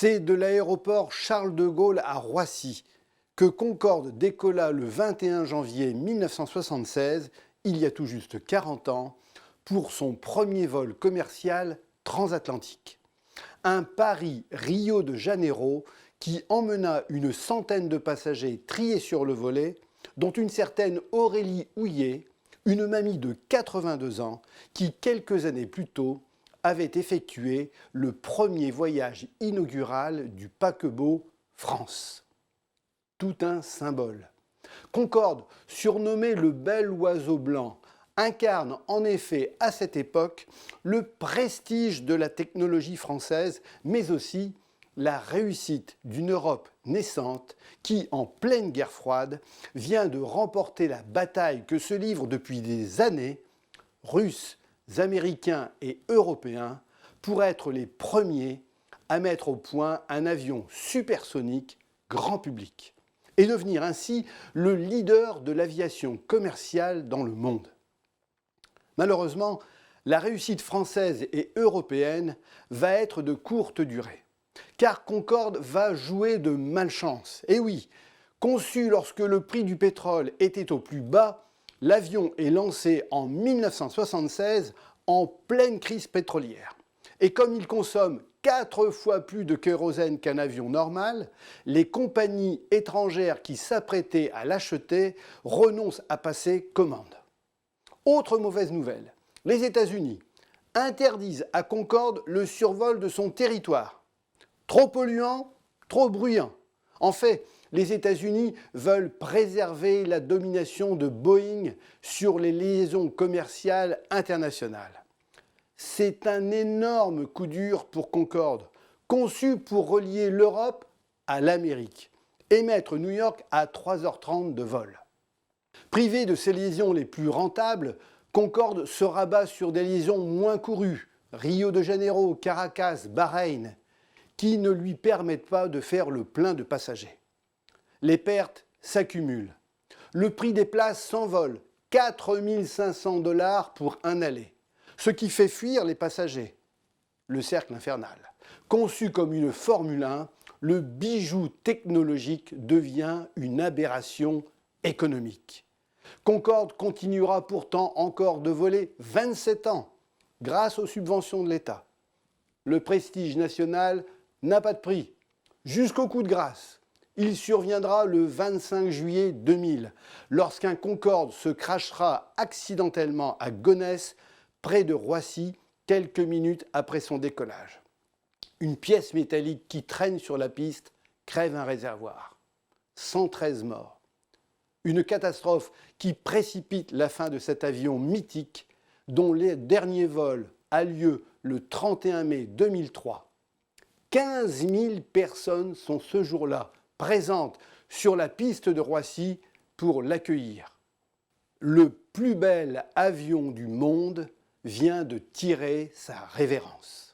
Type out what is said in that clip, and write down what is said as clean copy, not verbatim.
C'est de l'aéroport Charles de Gaulle à Roissy que Concorde décolla le 21 janvier 1976, il y a tout juste 40 ans, pour son premier vol commercial transatlantique. Un Paris-Rio de Janeiro qui emmena une centaine de passagers triés sur le volet, dont une certaine Aurélie Houillet, une mamie de 82 ans qui, quelques années plus tôt, avait effectué le premier voyage inaugural du paquebot France. Tout un symbole. Concorde, surnommé le bel oiseau blanc, incarne en effet à cette époque le prestige de la technologie française, mais aussi la réussite d'une Europe naissante qui, en pleine guerre froide, vient de remporter la bataille que se livrent depuis des années Russes, Américains et Européens pour être les premiers à mettre au point un avion supersonique grand public et devenir ainsi le leader de l'aviation commerciale dans le monde. Malheureusement, la réussite française et européenne va être de courte durée, car Concorde va jouer de malchance. Et oui, conçu lorsque le prix du pétrole était au plus bas, l'avion est lancé en 1976 en pleine crise pétrolière. Et comme il consomme 4 fois plus de kérosène qu'un avion normal, les compagnies étrangères qui s'apprêtaient à l'acheter renoncent à passer commande. Autre mauvaise nouvelle, les États-Unis interdisent à Concorde le survol de son territoire. Trop polluant, trop bruyant. En fait, les États-Unis veulent préserver la domination de Boeing sur les liaisons commerciales internationales. C'est un énorme coup dur pour Concorde, conçu pour relier l'Europe à l'Amérique et mettre New York à 3h30 de vol. Privé de ses liaisons les plus rentables, Concorde se rabat sur des liaisons moins courues, Rio de Janeiro, Caracas, Bahreïn, qui ne lui permettent pas de faire le plein de passagers. Les pertes s'accumulent. Le prix des places s'envole, 4 500 $ pour un aller, ce qui fait fuir les passagers. Le cercle infernal. Conçu comme une Formule 1, le bijou technologique devient une aberration économique. Concorde continuera pourtant encore de voler 27 ans grâce aux subventions de l'État. Le prestige national n'a pas de prix. Jusqu'au coup de grâce, il surviendra le 25 juillet 2000, lorsqu'un Concorde se crashera accidentellement à Gonesse, près de Roissy, quelques minutes après son décollage. Une pièce métallique qui traîne sur la piste crève un réservoir. 113 morts. Une catastrophe qui précipite la fin de cet avion mythique dont le dernier vol a lieu le 31 mai 2003. 15 000 personnes sont ce jour-là présentes sur la piste de Roissy pour l'accueillir. Le plus bel avion du monde vient de tirer sa révérence.